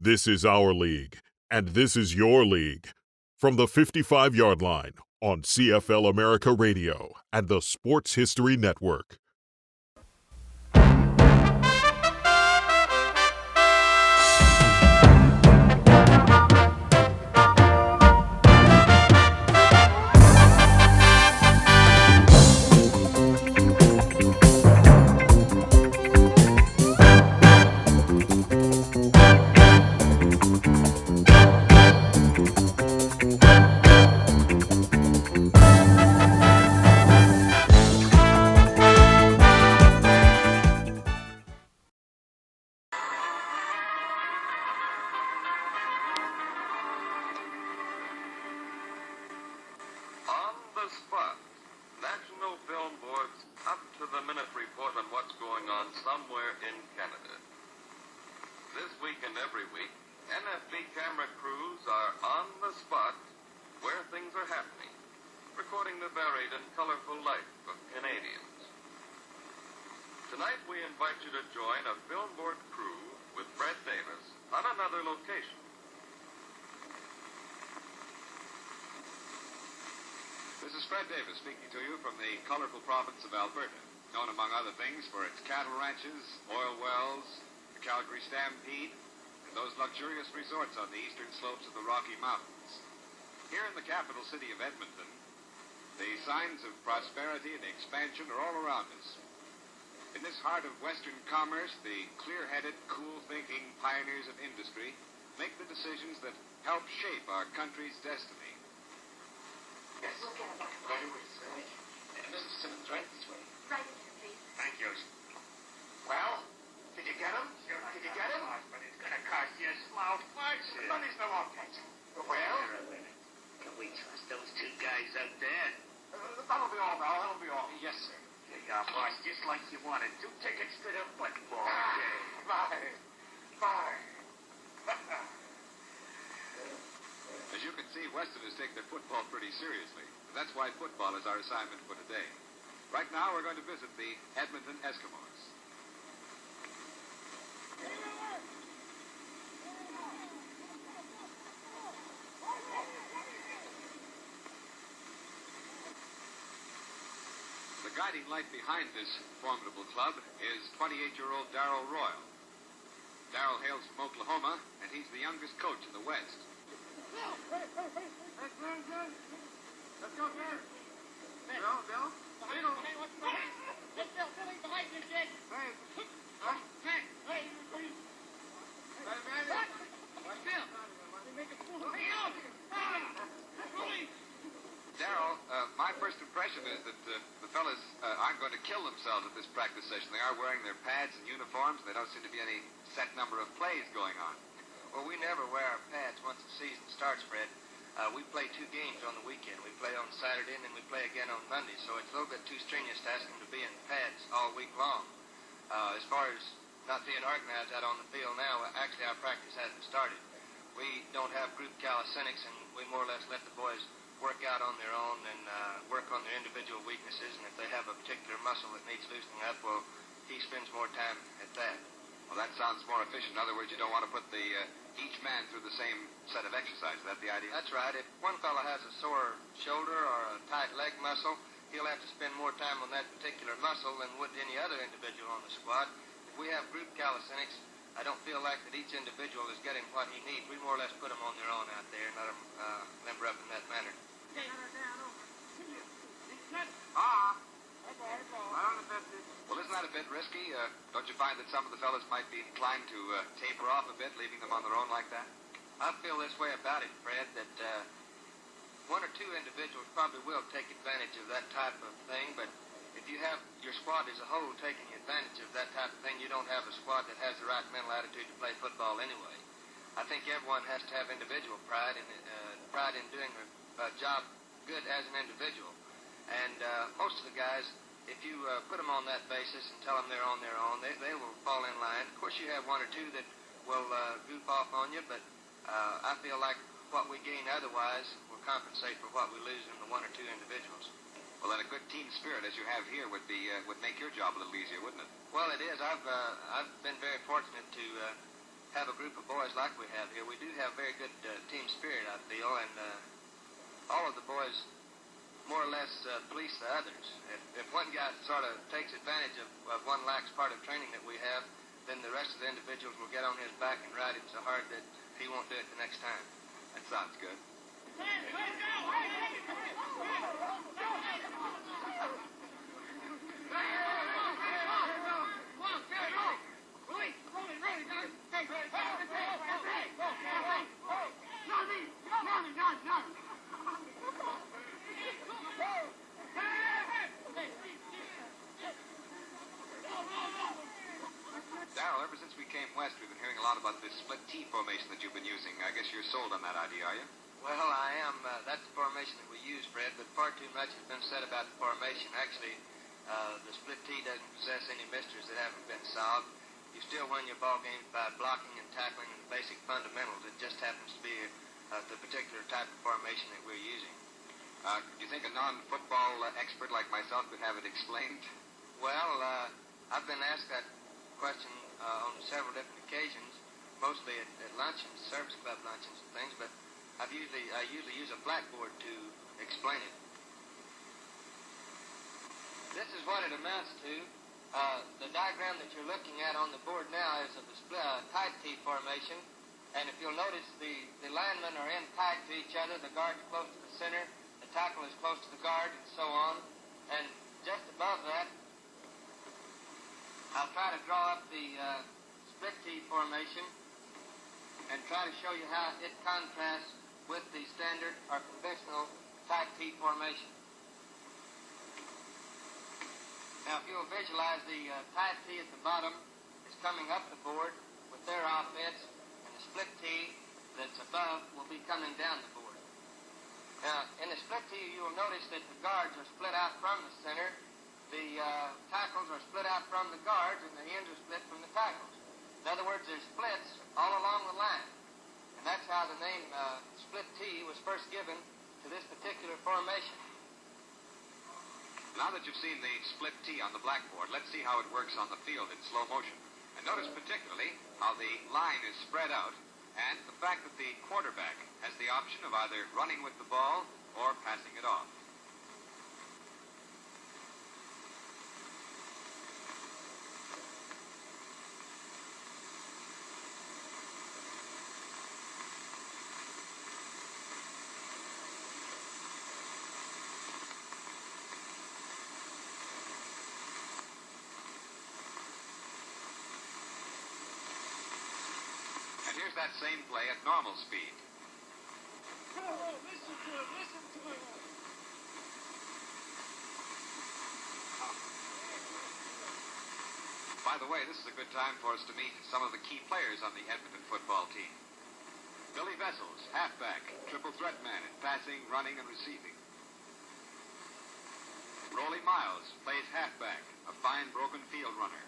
This is our league, and this is your league. From the 55-yard line on CFL America Radio and the Sports History Network. Tonight we invite you to join a film board crew with Fred Davis on another location. This is Fred Davis speaking to you from the colorful province of Alberta, known among other things for its cattle ranches, oil wells, the Calgary Stampede, and those luxurious resorts on the eastern slopes of the Rocky Mountains. Here in the capital city of Edmonton, the signs of prosperity and expansion are all around us. In this heart of Western commerce, the clear-headed, cool-thinking pioneers of industry make the decisions that help shape our country's destiny. Yes. We'll get him back right away, sir. Mr. Simmons, right this way. Right in here, please. Thank you. Well, did you get him? Did you get him? But it's going to cost you a small fortune. Money's no object. Well? Can we trust those two guys out there? That'll be all, Val. That'll be all. Yes, sir. Yeah, boss, just like you wanted. 2 tickets to the football game. Bye. As you can see, Westerners take their football pretty seriously. That's why football is our assignment for today. Right now, we're going to visit the Edmonton Eskimos. The guiding light behind this formidable club is 28-year-old Darrell Royal. Darrell hails from Oklahoma, and he's the youngest coach in the West. Let's go, sir. Bill? Hey, what's going on? Let's go, Billy, behind you, Jake. Hey. Huh? Hey. Hey, please. Hey, man. What's Bill? You make a fool of me. Billy. Darrell, my first impression is that the fellas aren't going to kill themselves at this practice session. They are wearing their pads and uniforms, and there don't seem to be any set number of plays going on. Well, we never wear our pads once the season starts, Fred. We play 2 games on the weekend. We play on Saturday, and then we play again on Monday, so it's a little bit too strenuous to ask them to be in pads all week long. As far as not being organized out on the field now, actually our practice hasn't started. We don't have group calisthenics, and we more or less let the boys work out on their own and work on their individual weaknesses, and if they have a particular muscle that needs loosening up, well, he spends more time at that. Well, that sounds more efficient. In other words, you don't want to put each man through the same set of exercises. Is that the idea? That's right. If one fellow has a sore shoulder or a tight leg muscle, he'll have to spend more time on that particular muscle than would any other individual on the squad. If we have group calisthenics, I don't feel like that each individual is getting what he needs. We more or less put them on their own out there and let them limber up in that manner. Well, isn't that a bit risky? Don't you find that some of the fellas might be inclined to taper off a bit, leaving them on their own like that? I feel this way about it, Fred, that 1 or 2 individuals probably will take advantage of that type of thing, but if you have your squad as a whole taking advantage of that type of thing, you don't have a squad that has the right mental attitude to play football anyway. I think everyone has to have individual pride and pride in doing a job good as an individual. And most of the guys, if you put them on that basis and tell them they're on their own, they will fall in line. Of course, you have 1 or 2 that will goof off on you, but I feel like what we gain otherwise will compensate for what we lose in the 1 or 2 individuals. Well, then a good team spirit, as you have here, would make your job a little easier, wouldn't it? Well, it is. I've been very fortunate to have a group of boys like we have here. We do have very good team spirit, I feel, and all of the boys more or less police the others. If one guy sort of takes advantage of one lax part of training that we have, then the rest of the individuals will get on his back and ride him so hard that he won't do it the next time. That sounds good. Darrell, ever since we came west, we've been hearing a lot about this split T formation that you've been using. I guess you're sold on that idea, are you? Well, I am. That's the formation that we use, Fred, but far too much has been said about the formation. Actually, the split T doesn't possess any mysteries that haven't been solved. You still win your ball games by blocking and tackling and the basic fundamentals. It just happens to be the particular type of formation that we're using. Do you think a non-football expert like myself could have it explained? Well, I've been asked that question on several different occasions, mostly at luncheons, service club luncheons and things, but I usually use a blackboard to explain it. This is what it amounts to. The diagram that you're looking at on the board now is of the tight T formation, and if you'll notice, the linemen are in tight to each other, the guard's close to the center, the tackle is close to the guard, and so on, and just above that, I'll try to draw up the split T formation and try to show you how it contrasts with the standard or conventional tight T formation. Now, if you'll visualize the tight T at the bottom is coming up the board with their offense, and the split T that's above will be coming down the board. Now, in the split T, you'll notice that the guards are split out from the center, the tackles are split out from the guards, and the ends are split from the tackles. In other words, there's splits all along the line. And that's how the name split T was first given to this particular formation. Now that you've seen the split T on the blackboard, let's see how it works on the field in slow motion. And notice particularly how the line is spread out and the fact that the quarterback has the option of either running with the ball or passing it off. And here's that same play at normal speed. Listen to it. By the way, this is a good time for us to meet some of the key players on the Edmonton football team. Billy Vessels, halfback, triple threat man in passing, running, and receiving. Rolly Miles plays halfback, a fine broken field runner.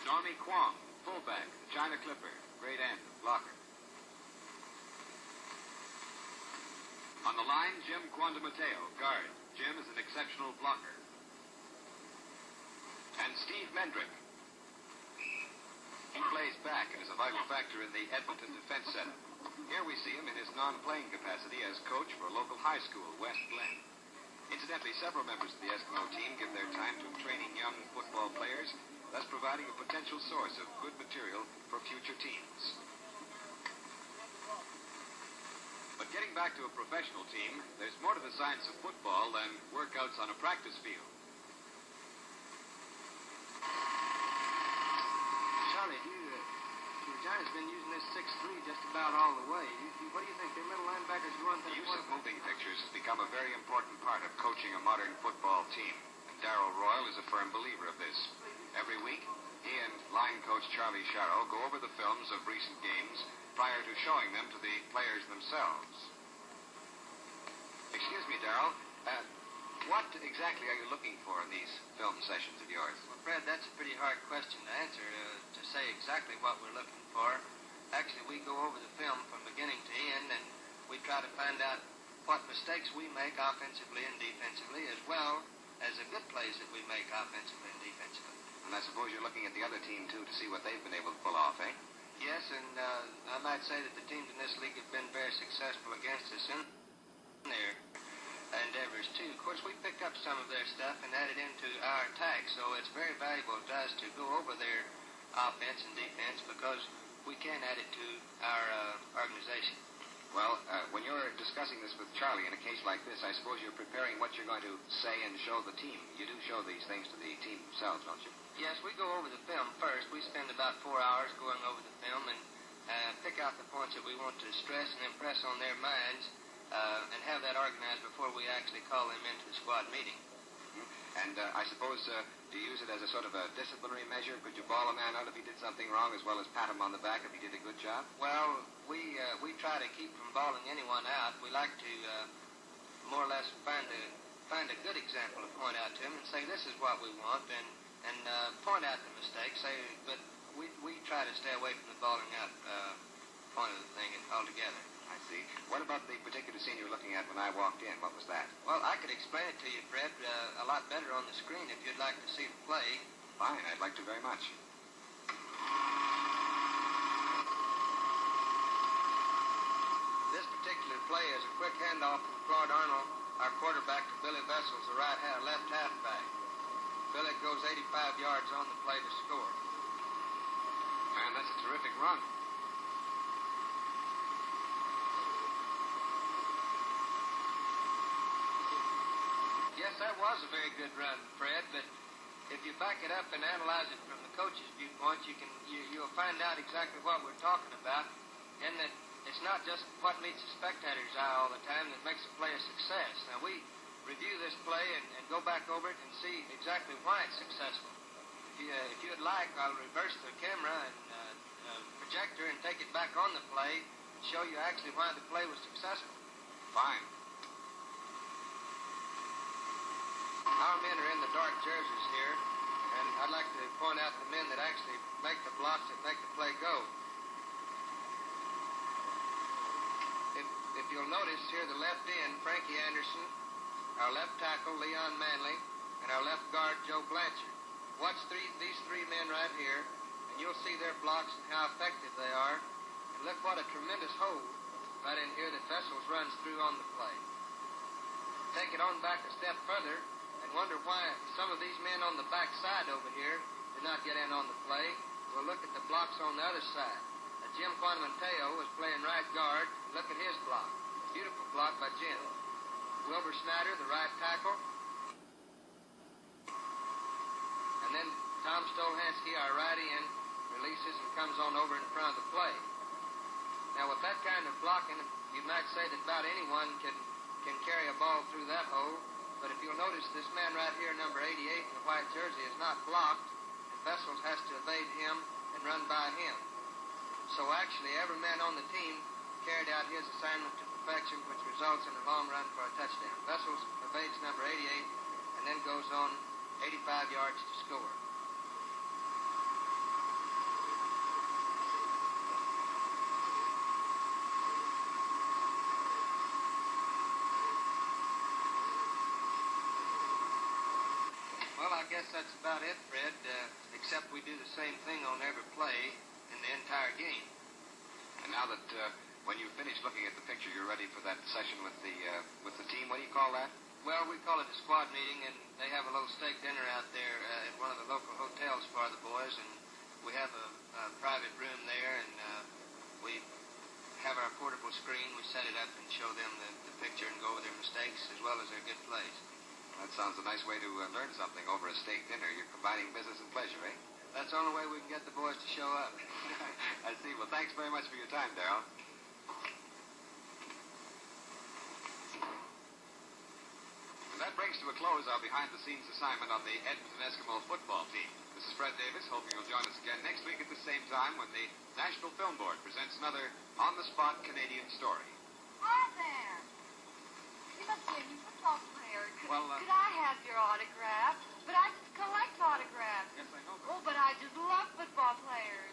Normie Kwong, fullback, the China Clipper, great end, blocker. On the line, Jim Quandamateo, guard. Jim is an exceptional blocker. And Steve Mendrick. He plays back and is a vital factor in the Edmonton defense setup. Here we see him in his non-playing capacity as coach for a local high school, West Glen. Incidentally, several members of the Eskimo team give their time to training young football players, thus providing a potential source of good material for future teams. But getting back to a professional team, there's more to the science of football than workouts on a practice field. Charlie, Regina's been using this 6-3 just about all the way. What do you think? Their middle linebackers run The things. use of moving pictures has become a very important part of coaching a modern football team. And Darrell Royal is a firm believer of this. Every week, he and line coach Charlie Sharrow go over the films of recent games prior to showing them to the players themselves. Excuse me, Darrell. What exactly are you looking for in these film sessions of yours? Well, Fred, that's a pretty hard question to answer, to say exactly what we're looking for. Actually, we go over the film from beginning to end, and we try to find out what mistakes we make offensively and defensively, as well as the good plays that we make offensively and defensively. And I suppose you're looking at the other team, too, to see what they've been able to pull off, eh? Yes, and I might say that the teams in this league have been very successful against us in their endeavors, too. Of course, we pick up some of their stuff and add it into our attack, so it's very valuable to us to go over their offense and defense because we can add it to our organization. Well, when you're discussing this with Charlie in a case like this, I suppose you're preparing what you're going to say and show the team. You do show these things to the team themselves, don't you? Yes, we go over the film first. We spend about 4 hours going over the film and pick out the points that we want to stress and impress on their minds and have that organized before we actually call them into the squad meeting. And I suppose, do you use it as a sort of a disciplinary measure? Could you ball a man out if he did something wrong as well as pat him on the back if he did a good job? Well, we try to keep from balling anyone out. We like to more or less find a good example to point out to him and say this is what we want and point out the mistakes. But we try to stay away from the balling out point of the thing altogether. I see. What about the particular scene you were looking at when I walked in? What was that? Well, I could explain it to you, Fred, a lot better on the screen if you'd like to see the play. Fine, I'd like to very much. This particular play is a quick handoff from Claude Arnold, our quarterback, to Billy Vessels, the left halfback. Billy goes 85 yards on the play to score. Man, that's a terrific run. Yes, that was a very good run, Fred, but if you back it up and analyze it from the coach's viewpoint, you'll find out exactly what we're talking about, and that it's not just what meets the spectator's eye all the time that makes the play a success. Now, we review this play and go back over it and see exactly why it's successful. If you'd like, I'll reverse the camera and projector and take it back on the play and show you actually why the play was successful. Fine. Our men are in the dark jerseys here, and I'd like to point out the men that actually make the blocks that make the play go. If you'll notice here, the left end, Frankie Anderson, our left tackle, Leon Manley, and our left guard, Joe Blanchard. Watch these three men right here, and you'll see their blocks and how effective they are. And look what a tremendous hold right in here that Vessels runs through on the play. Take it on back a step further, wonder why some of these men on the back side over here did not get in on the play. We'll look at the blocks on the other side. Jim Quanamateo was playing right guard. Look at his block. Beautiful block by Jim. Wilbur Snyder, the right tackle. And then Tom Stolhansky, our righty end, releases and comes on over in front of the play. Now, with that kind of blocking, you might say that about anyone can carry a ball through that hole. But if you'll notice, this man right here, number 88 in the white jersey, is not blocked, and Vessels has to evade him and run by him. So actually, every man on the team carried out his assignment to perfection, which results in a long run for a touchdown. Vessels evades number 88 and then goes on 85 yards to score. I guess that's about it, Fred, except we do the same thing on every play in the entire game. And now that when you finish looking at the picture, you're ready for that session with the team. What do you call that? Well, we call it a squad meeting, and they have a little steak dinner out there at one of the local hotels for the boys, and we have a private room there, and we have our portable screen. We set it up and show them the picture and go over their mistakes as well as their good plays. That sounds a nice way to learn something over a steak dinner. You're combining business and pleasure, eh? That's the only way we can get the boys to show up. I see. Well, thanks very much for your time, Darrell. And that brings to a close our behind-the-scenes assignment on the Edmonton Eskimo football team. This is Fred Davis, hoping you'll join us again next week at the same time when the National Film Board presents another on-the-spot Canadian story. Hi there. You must be a new football player. Could I have your autograph? But I just collect autographs. Yes, I know. Oh, but I just love football players.